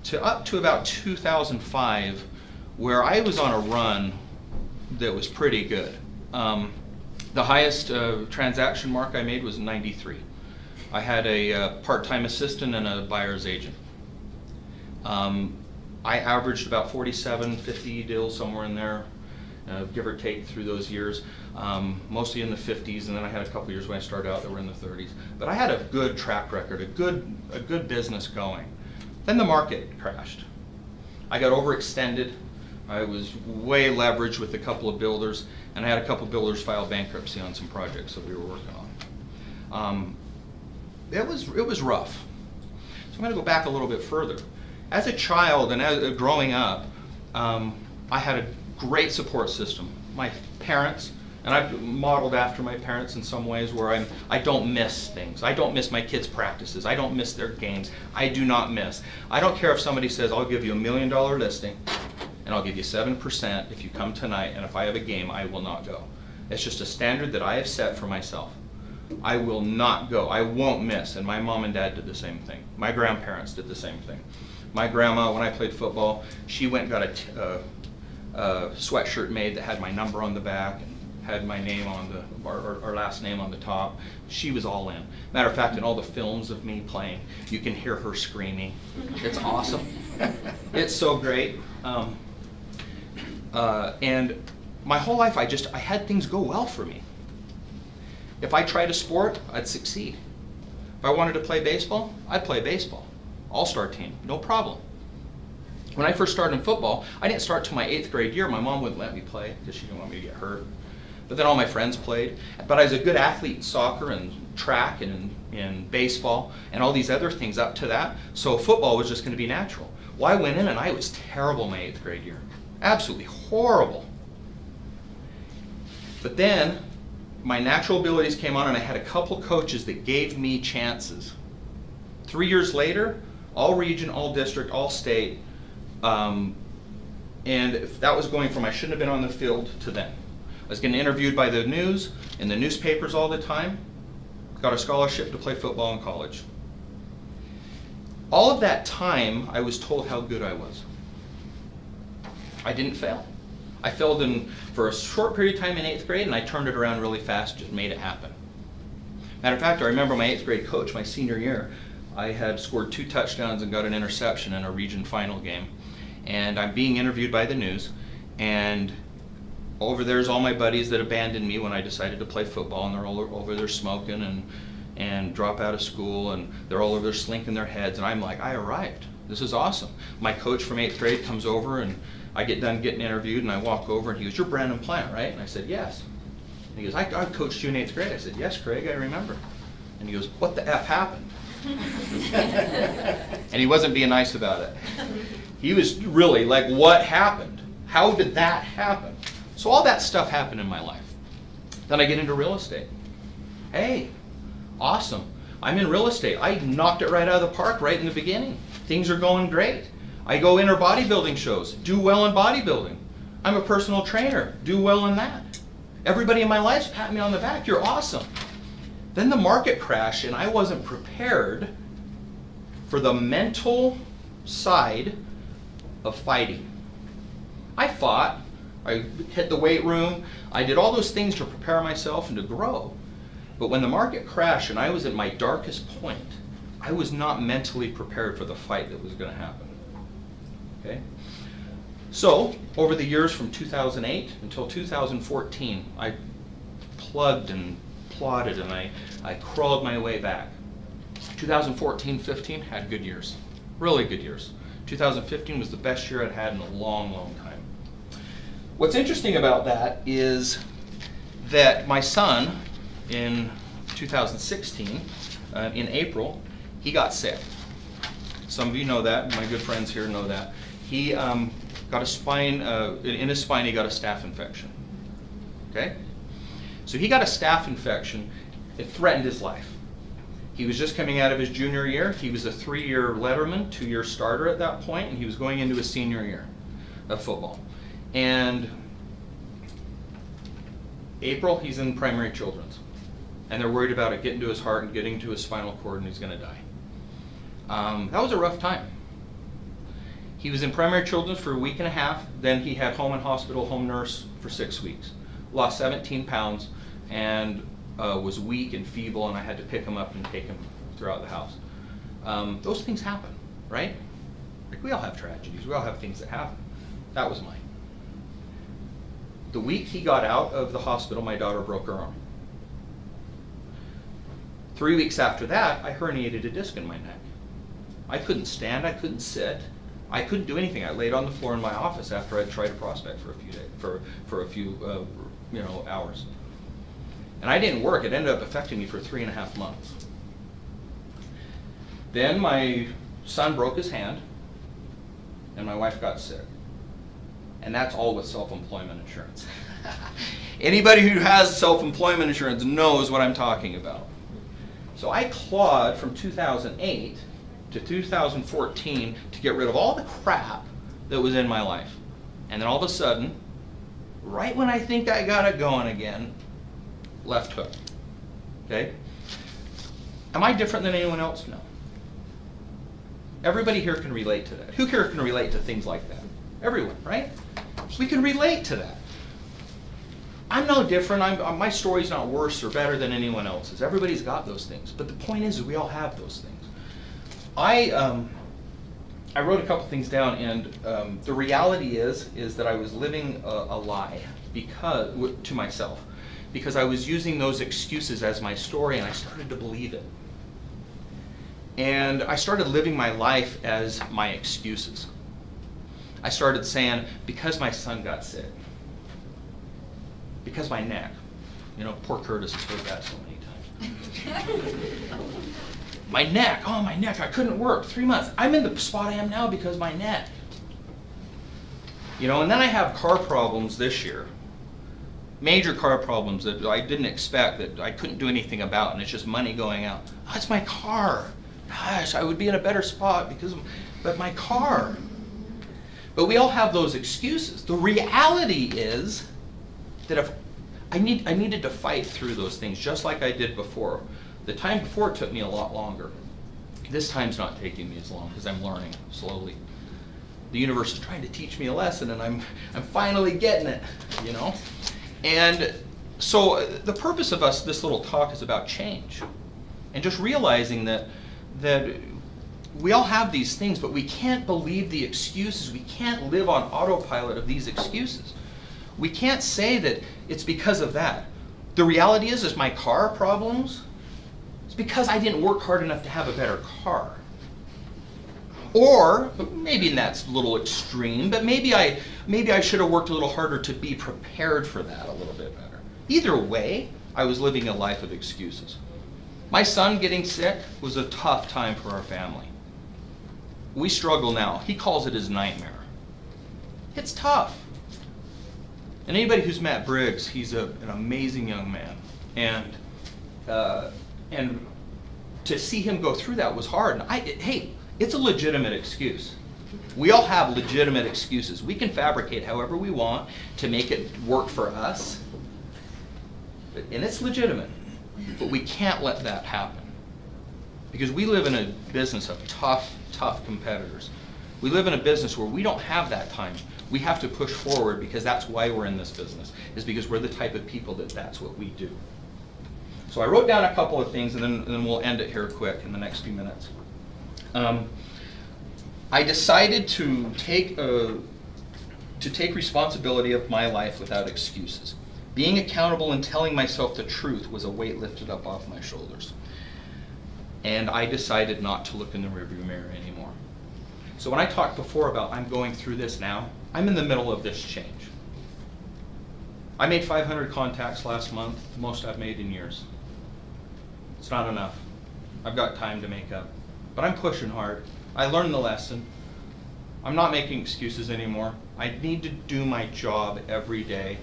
to up to about 2005, where I was on a run that was pretty good. The highest transaction mark I made was 93. I had a part-time assistant and a buyer's agent. I averaged about 47, 50 deals, somewhere in there, give or take through those years, mostly in the 50s, and then I had a couple years when I started out that were in the 30s. But I had a good track record, a good business going. Then the market crashed. I got overextended. I was way leveraged with a couple of builders, and I had a couple of builders file bankruptcy on some projects that we were working on. It was rough. So I'm going to go back a little bit further. As a child and as growing up, I had a great support system. My parents, and I've modeled after my parents in some ways where I don't miss things. I don't miss my kids' practices. I don't miss their games. I do not miss. I don't care if somebody says, I'll give you $1 million listing. and I'll give you 7% if you come tonight, and if I have a game, I will not go. It's just a standard that I have set for myself. I will not go. I won't miss. And my mom and dad did the same thing. My grandparents did the same thing. My grandma, when I played football, she went and got a sweatshirt made that had my number on the back and had my name on the, or last name on the top. She was all in. Matter of fact, in all the films of me playing, you can hear her screaming. It's awesome. It's so great. And my whole life, I had things go well for me. If I tried a sport, I'd succeed. If I wanted to play baseball, I'd play baseball. All-star team, no problem. When I first started in football, I didn't start till my 8th grade year. My mom wouldn't let me play because she didn't want me to get hurt. But then all my friends played. But I was a good athlete in soccer and track and in baseball and all these other things up to that. So football was just going to be natural. Well, I went in and I was terrible my 8th grade year. Absolutely horrible. But then my natural abilities came on and I had a couple coaches that gave me chances. 3 years later, all region, all district, all state, and if that was going from I shouldn't have been on the field to then. I was getting interviewed by the news, in the newspapers all the time, got a scholarship to play football in college. All of that time, I was told how good I was. I didn't fail. I failed for a short period of time in 8th grade, and I turned it around really fast, just made it happen. Matter of fact, I remember my 8th grade coach, my senior year, I had scored 2 touchdowns and got an interception in a region final game. And I'm being interviewed by the news, and over there's all my buddies that abandoned me when I decided to play football, and they're all over there smoking and drop out of school, and they're all over there slinking their heads, and I'm like, I arrived. This is awesome. My coach from 8th grade comes over, and I get done getting interviewed, and I walk over, and he goes, "You're Brandon Plant, right?" And I said, "Yes." And he goes, I coached you in 8th grade. I said, "Yes, Craig, I remember." And he goes, "What the F happened?" And he wasn't being nice about it. He was really like, what happened? How did that happen? So all that stuff happened in my life. Then I get into real estate. Hey, awesome. I'm in real estate. I knocked it right out of the park right in the beginning. Things are going great. I go inner bodybuilding shows, do well in bodybuilding. I'm a personal trainer, do well in that. Everybody in my life's patting me on the back, you're awesome. Then the market crashed and I wasn't prepared for the mental side of fighting. I fought, I hit the weight room, I did all those things to prepare myself and to grow. But when the market crashed and I was at my darkest point, I was not mentally prepared for the fight that was going to happen. Okay? So, over the years from 2008 until 2014, I plugged and plodded and I crawled my way back. 2014-15 had good years, really good years. 2015 was the best year I'd had in a long, long time. What's interesting about that is that my son, in 2016, in April, he got sick. Some of you know that, my good friends here know that. He got a spine, in his spine he got a staph infection. Okay? So he got a staph infection, it threatened his life. He was just coming out of his junior year. He was a 3-year letterman, 2-year starter at that point, and he was going into his senior year of football. And April, he's in primary children's. And they're worried about it getting to his heart and getting to his spinal cord and he's going to die. That was a rough time. He was in primary children's for a week and a half, then he had home and hospital home nurse for 6 weeks. Lost 17 pounds and was weak and feeble, and I had to pick him up and take him throughout the house. Those things happen, right? Like, we all have tragedies, we all have things that happen. That was mine. The week he got out of the hospital, my daughter broke her arm. 3 weeks after that, I herniated a disc in my neck. I couldn't stand, I couldn't sit, I couldn't do anything. I laid on the floor in my office after I'd tried to prospect for a few days, for a few hours. And I didn't work. It ended up affecting me for 3.5 months. Then my son broke his hand, and my wife got sick. And that's all with self-employment insurance. Anybody who has self-employment insurance knows what I'm talking about. So I clawed from 2008 to 2014 to get rid of all the crap that was in my life. And then all of a sudden, right when I think I got it going again, left hook. Okay? Am I different than anyone else? No. Everybody here can relate to that. Who here can relate to things like that? Everyone, right? We can relate to that. I'm no different. My story's not worse or better than anyone else's. Everybody's got those things. But the point is we all have those things. I wrote a couple things down, and the reality is that I was living a lie to myself, because I was using those excuses as my story, and I started to believe it. And I started living my life as my excuses. I started saying, because my son got sick, because my neck. You know, poor Curtis has heard that so many times. My neck, oh my neck, I couldn't work, 3 months. I'm in the spot I am now because of my neck. You know, and then I have car problems this year. Major car problems that I didn't expect, that I couldn't do anything about, and it's just money going out. Oh, it's my car. Gosh, I would be in a better spot but my car. But we all have those excuses. The reality is that if I needed to fight through those things just like I did before. The time before took me a lot longer. This time's not taking me as long because I'm learning slowly. The universe is trying to teach me a lesson, and I'm finally getting it, you know? And so the purpose of this little talk is about change. And just realizing that we all have these things, but we can't believe the excuses. We can't live on autopilot of these excuses. We can't say that it's because of that. The reality is my car problems, it's because I didn't work hard enough to have a better car. Or, maybe that's a little extreme, but maybe I should have worked a little harder to be prepared for that a little bit better. Either way, I was living a life of excuses. My son getting sick was a tough time for our family. We struggle now. He calls it his nightmare. It's tough. And anybody who's met Briggs, he's an amazing young man. And to see him go through that was hard. And hey, it's a legitimate excuse. We all have legitimate excuses. We can fabricate however we want to make it work for us. And it's legitimate. But we can't let that happen. Because we live in a business of tough competitors. We live in a business where we don't have that time. We have to push forward because that's why we're in this business, is because we're the type of people that's what we do. So I wrote down a couple of things, and then we'll end it here quick in the next few minutes. I decided to take responsibility of my life without excuses. Being accountable and telling myself the truth was a weight lifted up off my shoulders. And I decided not to look in the rearview mirror anymore. So when I talked before about I'm going through this now, I'm in the middle of this change. I made 500 contacts last month, the most I've made in years. It's not enough. I've got time to make up. But I'm pushing hard. I learned the lesson. I'm not making excuses anymore. I need to do my job every day.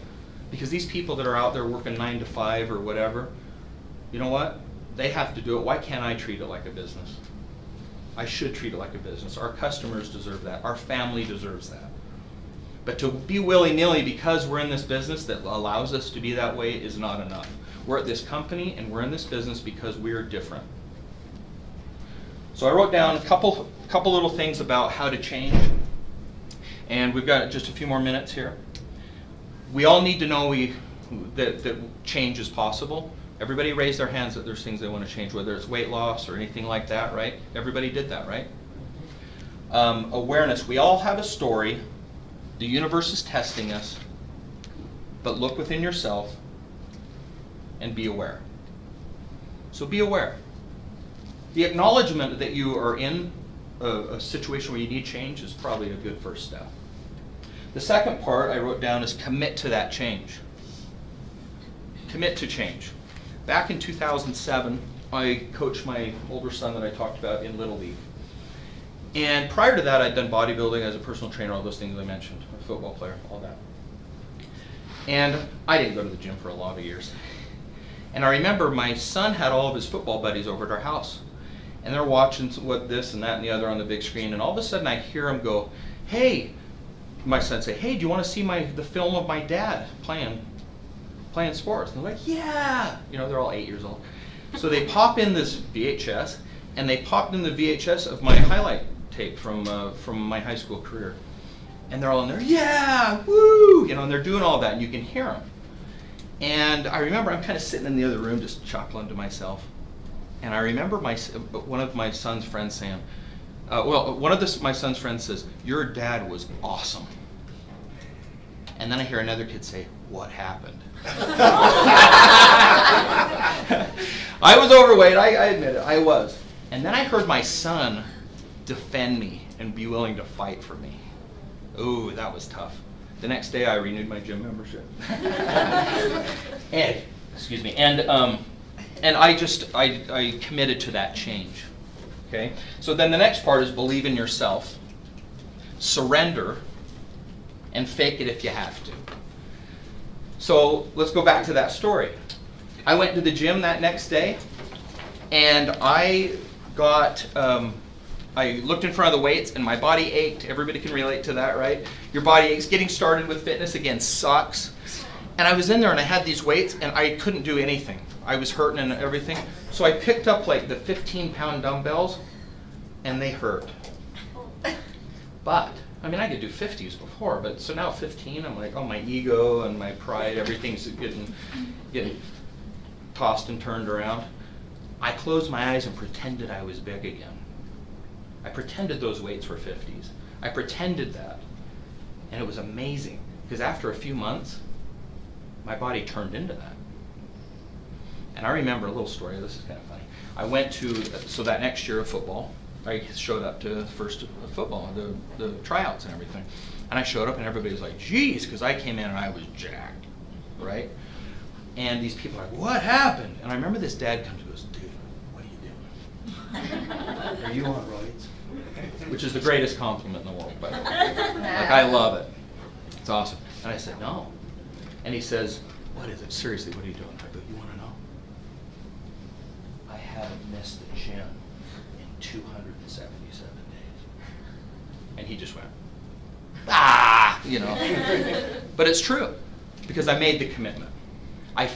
Because these people that are out there working 9 to 5 or whatever, you know what? They have to do it. Why can't I treat it like a business? I should treat it like a business. Our customers deserve that. Our family deserves that. But to be willy-nilly because we're in this business that allows us to be that way is not enough. We're at this company and we're in this business because we're different. So I wrote down a couple little things about how to change. And we've got just a few more minutes here. We all need to know that change is possible. Everybody raised their hands that there's things they want to change, whether it's weight loss or anything like that, right? Everybody did that, right? Awareness. We all have a story. The universe is testing us. But look within yourself and be aware. So be aware. The acknowledgement that you are in a situation where you need change is probably a good first step. The second part I wrote down is commit to that change. Commit to change. Back in 2007, I coached my older son that I talked about in Little League. And prior to that, I'd done bodybuilding as a personal trainer, all those things I mentioned, a football player, all that. And I didn't go to the gym for a lot of years. And I remember my son had all of his football buddies over at our house. And they're watching what this and that and the other on the big screen. And all of a sudden I hear him go, "Hey, my son say, hey, do you want to see the film of my dad playing sports? And they're like, yeah. You know, they're all 8 years old. So they pop in this VHS, and they popped in the VHS of my highlight tape from my high school career. And they're all in there, yeah, woo, you know, and they're doing all that, and you can hear them. And I remember I'm kind of sitting in the other room just chuckling to myself. And I remember one of my son's friends saying, my son's friends says, your dad was awesome. And then I hear another kid say, what happened? I was overweight, I admit it, I was. And then I heard my son defend me and be willing to fight for me. Ooh, that was tough. The next day I renewed my gym membership. And I committed to that change. Okay? So then the next part is believe in yourself, surrender, and fake it if you have to. So let's go back to that story. I went to the gym that next day, and I got, I looked in front of the weights, and my body ached. Everybody can relate to that, right? Your body aches. Getting started with fitness, again, sucks. And I was in there, and I had these weights, and I couldn't do anything. I was hurting and everything. So I picked up like the 15-pound dumbbells, and they hurt. But, I mean, I could do 50s before, but so now 15, I'm like, oh, my ego and my pride, everything's getting tossed and turned around. I closed my eyes and pretended I was big again. I pretended those weights were 50s. I pretended that. And it was amazing, because after a few months, my body turned into that. And I remember a little story, this is kind of funny. I went to, so that next year of football, I showed up to the first football, the tryouts and everything. And I showed up and everybody was like, geez, because I came in and I was jacked, right? And these people are like, what happened? And I remember this dad comes and goes, dude, what are you doing? Are you on roids? Which is the greatest compliment in the world, by the way. Like, I love it. It's awesome. And I said, no. And he says, what is it? Seriously, what are you doing? I go, you want to know? I haven't missed the gym in 277 days. And he just went, ah, you know. But it's true, because I made the commitment. I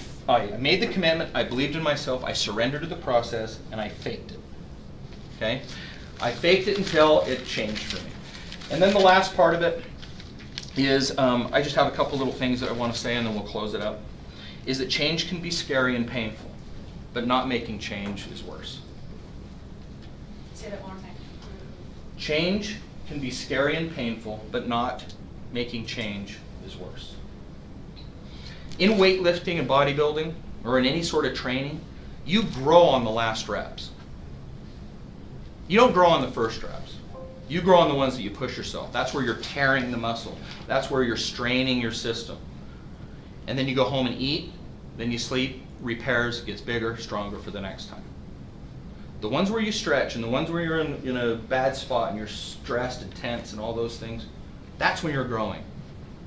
made the commitment, I believed in myself, I surrendered to the process, and I faked it. Okay? I faked it until it changed for me. And then the last part of it is, I just have a couple little things that I want to say, and then we'll close it up, is that change can be scary and painful, but not making change is worse. Say that one more time. Change can be scary and painful, but not making change is worse. In weightlifting and bodybuilding, or in any sort of training, you grow on the last reps. You don't grow on the first reps. You grow on the ones that you push yourself. That's where you're tearing the muscle. That's where you're straining your system. And then you go home and eat, then you sleep, repairs, gets bigger, stronger for the next time. The ones where you stretch and the ones where you're in a bad spot and you're stressed and tense and all those things, that's when you're growing.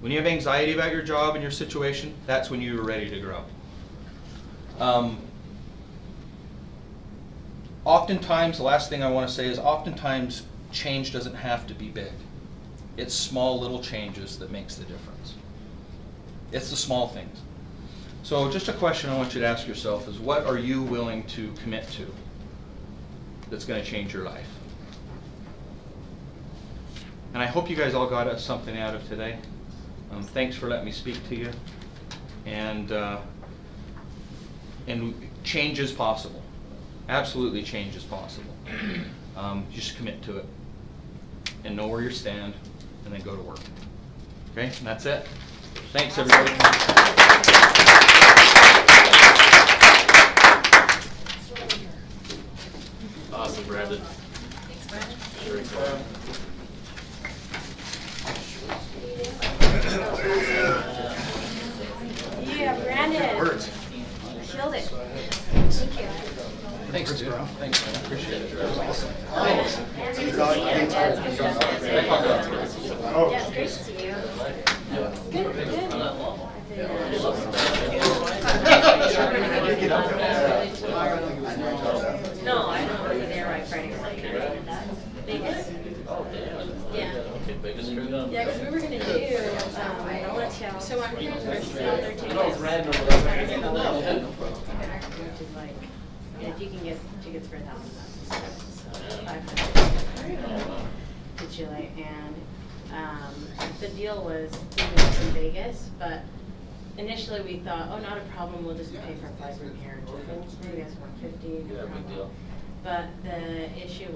When you have anxiety about your job and your situation, that's when you're ready to grow. Oftentimes, the last thing I want to say is oftentimes change doesn't have to be big. It's small little changes that makes the difference. It's the small things. So just a question I want you to ask yourself is, what are you willing to commit to that's going to change your life? And I hope you guys all got something out of today. Thanks for letting me speak to you. And change is possible. Absolutely, change is possible. Just commit to it and know where you stand, and then go to work. Okay, and that's it. Thanks, everybody. Awesome, Brandon. Thanks, Brandon. Very cool. Yeah, Brandon. Words. Killed it. Thank you. Thanks, dude. Thanks, man. Appreciate it. Awesome. Yeah, it's good to see you. Yeah, it's good to see you. Oh. Yeah, it's great to see you. Good, good. No, I don't want to be there right Friday. Vegas. Oh, damn. Yeah. Okay, Vegas trip? Yeah, because we were going to do other tickets. No, it's random. $500, Yeah, no problem. which is like, and if you can get tickets for $1,000, so 500 to Chile, and the deal was from Vegas, but initially we thought, oh, not a problem, we'll just pay for a flight from here to maybe that's $150. Yeah, big deal. But the issue